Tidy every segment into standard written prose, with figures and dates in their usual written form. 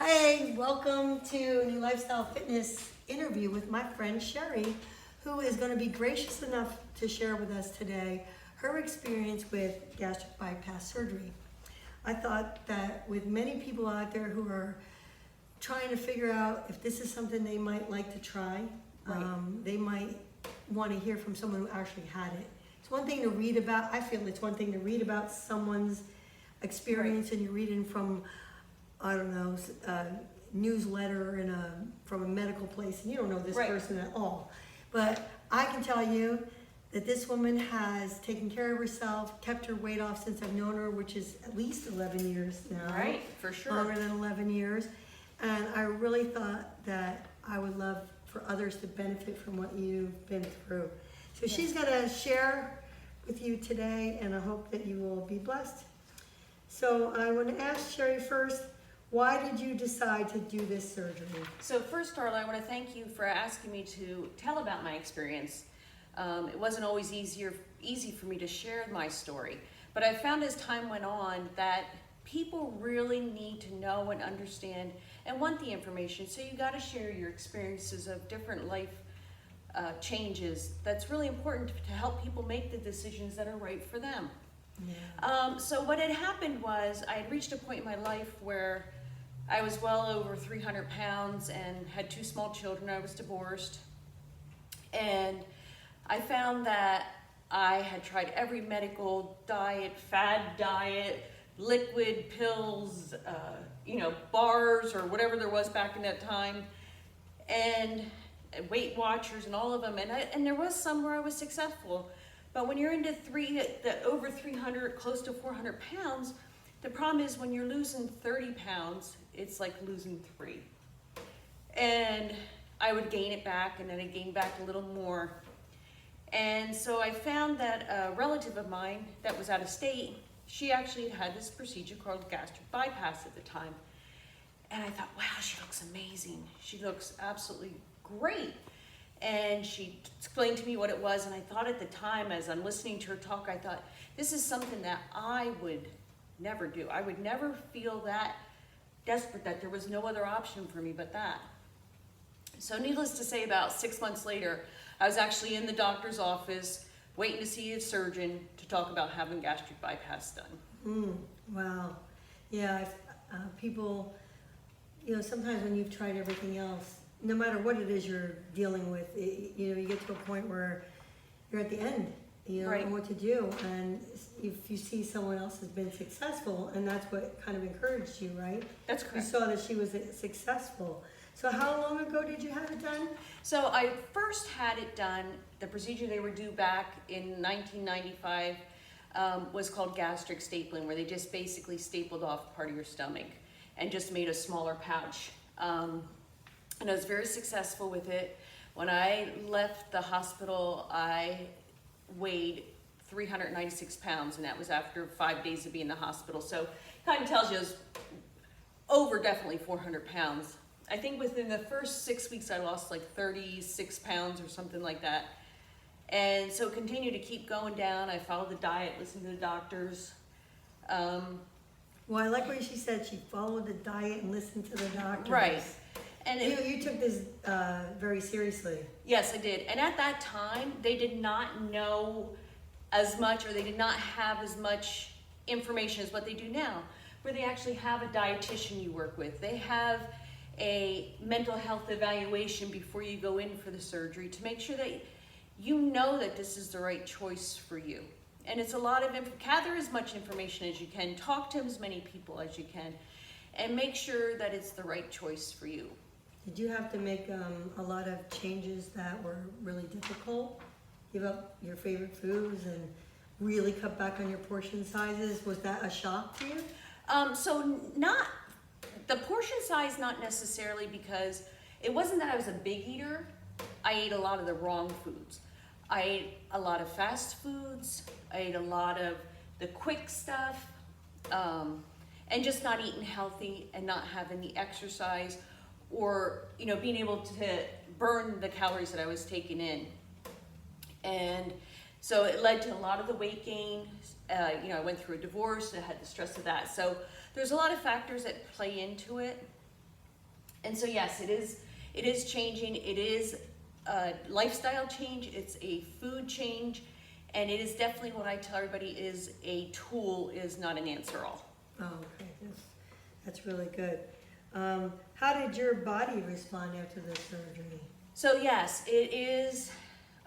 Hey, welcome to New Lifestyle Fitness interview with my friend Sherry, who is going to be gracious enough to share with us today her experience with gastric bypass surgery. I thought that with many people out there who are trying to figure out if this is something they might like to try, they might want to hear from someone who actually had it. It's one thing to read about, I feel it's one thing to read about someone's experience and you're reading from, I don't know, a newsletter from a medical place and you don't know this person at all. But I can tell you that this woman has taken care of herself, kept her weight off since I've known her, which is at least 11 years now. Right, for sure. Longer than 11 years. And I really thought that I would love for others to benefit from what you've been through. So she's going to share with you today, and I hope that you will be blessed. So I want to ask Sherry first, why did you decide to do this surgery? So first, Darla, I want to thank you for asking me to tell about my experience. It wasn't always easy for me to share my story, but I found as time went on that people really need to know and understand and want the information. So you got to share your experiences of different life changes. That's really important to help people make the decisions that are right for them. Yeah. So what had happened was I had reached a point in my life where I was well over 300 pounds and had 2 small children. I was divorced. And I found that I had tried every medical diet, fad diet, liquid pills, bars or whatever there was back in that time, and Weight Watchers and all of them. And there was some where I was successful. But when you're into over 300, close to 400 pounds, the problem is when you're losing 30 pounds, it's like losing 3. And I would gain it back, and then I'd gain back a little more. And so I found that a relative of mine that was out of state, she actually had this procedure called gastric bypass at the time. And I thought, wow, she looks amazing. She looks absolutely great. And she explained to me what it was, and I thought at the time, as I'm listening to her talk, I thought, this is something that I would never do. I would never feel that desperate that there was no other option for me but that. So needless to say, about 6 months later, I was actually in the doctor's office waiting to see a surgeon to talk about having gastric bypass done. Wow. Yeah, people, sometimes when you've tried everything else, no matter what it is you're dealing with, you get to a point where you're at the end, and what to do. And if you see someone else has been successful, and that's what kind of encouraged you, right? That's correct. You saw that she was successful. So how long ago did you have it done? So I first had it done, the procedure they were due back in 1995 was called gastric stapling, where they just basically stapled off part of your stomach and just made a smaller pouch. And I was very successful with it. When I left the hospital, I weighed 396 pounds, and that was after 5 days of being in the hospital. So it kind of tells you I was over definitely 400 pounds. I think within the first 6 weeks, I lost like 36 pounds or something like that. And so continued to keep going down. I followed the diet, listened to the doctors. Well, I like what she said. She followed the diet and listened to the doctors. Right. And you took this very seriously. Yes, I did. And at that time, they did not know as much, or they did not have as much information as what they do now, where they actually have a dietitian you work with. They have a mental health evaluation before you go in for the surgery to make sure that you know that this is the right choice for you. And it's a lot of gather as much information as you can, talk to as many people as you can, and make sure that it's the right choice for you. Did you have to make a lot of changes that were really difficult? Give up your favorite foods and really cut back on your portion sizes? Was that a shock to you? So not the portion size, not necessarily, because it wasn't that I was a big eater. I ate a lot of the wrong foods. I ate a lot of fast foods. I ate a lot of the quick stuff, and just not eating healthy and not having the exercise, or being able to burn the calories that I was taking in. And so it led to a lot of the weight gain. I went through a divorce and I had the stress of that. So there's a lot of factors that play into it. And so yes, it is changing. It is a lifestyle change. It's a food change. And it is definitely what I tell everybody is a tool, is not an answer all. Oh, okay, that's really good. How did your body respond after the surgery? So yes, it is,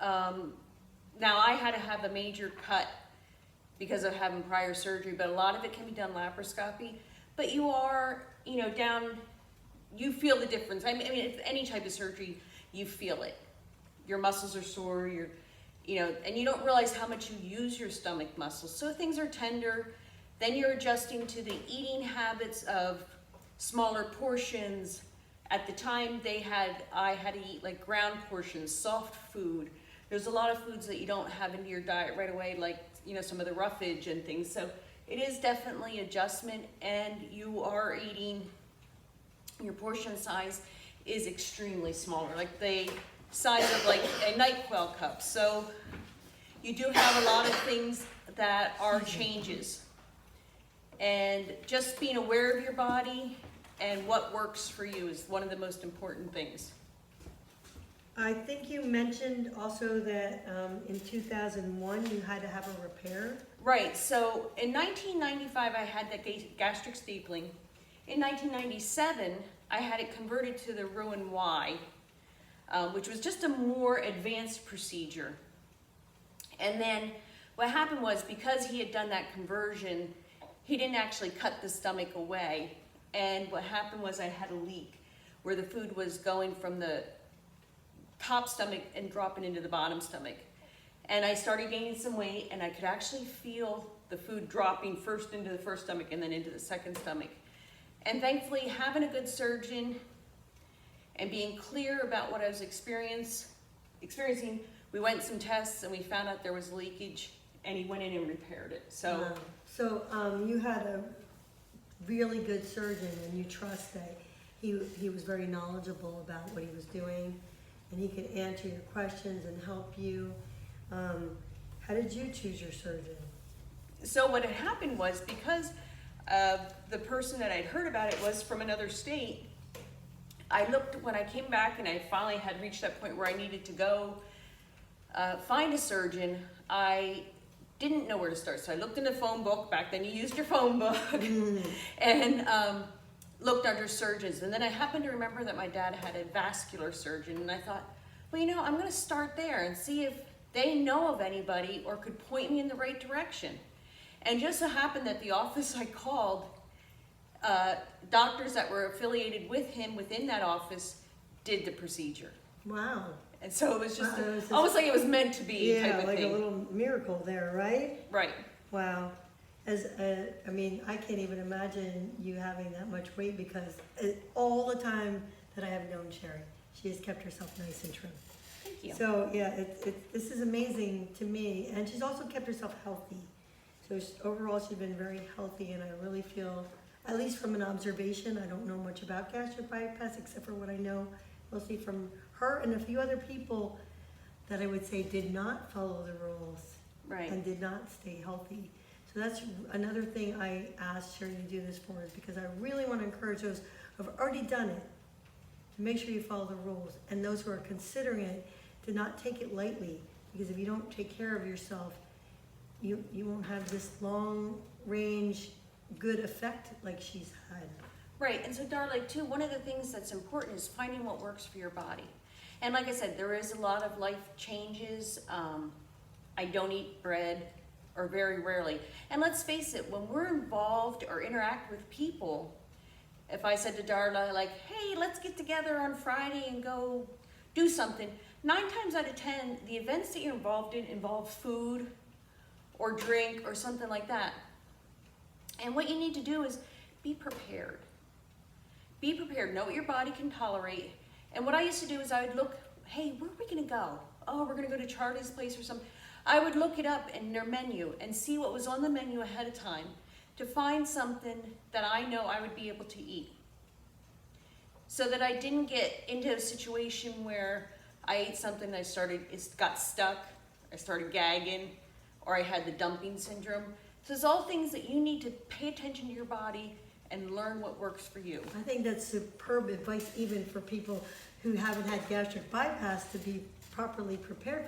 now I had to have a major cut because of having prior surgery, but a lot of it can be done laparoscopy. But you are, down, you feel the difference. I mean, if any type of surgery, you feel it. Your muscles are sore, and you don't realize how much you use your stomach muscles. So things are tender. Then you're adjusting to the eating habits of smaller portions. At the time I had to eat like ground portions, soft food. There's a lot of foods that you don't have into your diet right away, like, some of the roughage and things. So it is definitely adjustment, and you are eating, your portion size is extremely smaller, like the size of like a NyQuil cup. So you do have a lot of things that are changes. And just being aware of your body and what works for you is one of the most important things. I think you mentioned also that in 2001 you had to have a repair. Right, so in 1995 I had that gastric stapling. In 1997 I had it converted to the Roux-en-Y, which was just a more advanced procedure. And then what happened was, because he had done that conversion, he didn't actually cut the stomach away. And what happened was I had a leak where the food was going from the top stomach and dropping into the bottom stomach. And I started gaining some weight, and I could actually feel the food dropping first into the first stomach and then into the second stomach. And thankfully, having a good surgeon and being clear about what I was experiencing, we went some tests and we found out there was leakage, and he went in and repaired it. So, you had a really good surgeon, and you trust that he was very knowledgeable about what he was doing, and he could answer your questions and help you. How did you choose your surgeon? So what had happened was, because the person that I'd heard about it was from another state, I looked, when I came back and I finally had reached that point where I needed to go find a surgeon, I didn't know where to start. So I looked in the phone book. Back then you used your phone book. And looked under surgeons. And then I happened to remember that my dad had a vascular surgeon, and I thought, well, I'm going to start there and see if they know of anybody or could point me in the right direction. And just so happened that the office I called, doctors that were affiliated with him within that office did the procedure. Wow. And so it was just almost like it was meant to be, type of like thing. a little miracle there, right? Right. Wow. I can't even imagine you having that much weight, because all the time that I have known Sherry, she has kept herself nice and trim. Thank you. So yeah, this is amazing to me, and she's also kept herself healthy. So overall, she's been very healthy, and I really feel, at least from an observation, I don't know much about gastric bypass except for what I know mostly from her and a few other people that I would say did not follow the rules, Right. and did not stay healthy. So that's another thing I asked Sherry to do this for, is because I really want to encourage those who have already done it to make sure you follow the rules, and those who are considering it to not take it lightly, because if you don't take care of yourself, you won't have this long range good effect like she's had. Right, and so Darla, too, one of the things that's important is finding what works for your body. And like I said, there is a lot of life changes. I don't eat bread, or very rarely. And let's face it, when we're involved or interact with people, if I said to Darla, like, hey, let's get together on Friday and go do something, 9 times out of 10, the events that you're involved in involve food or drink or something like that. And what you need to do is be prepared. Be prepared, know what your body can tolerate. And what I used to do is I would look, hey, where are we gonna go? Oh, we're gonna go to Charlie's place or something. I would look it up in their menu and see what was on the menu ahead of time to find something that I know I would be able to eat. So that I didn't get into a situation where I ate something and it got stuck, I started gagging, or I had the dumping syndrome. So it's all things that you need to pay attention to your body and learn what works for you. I think that's superb advice even for people who haven't had gastric bypass to be properly prepared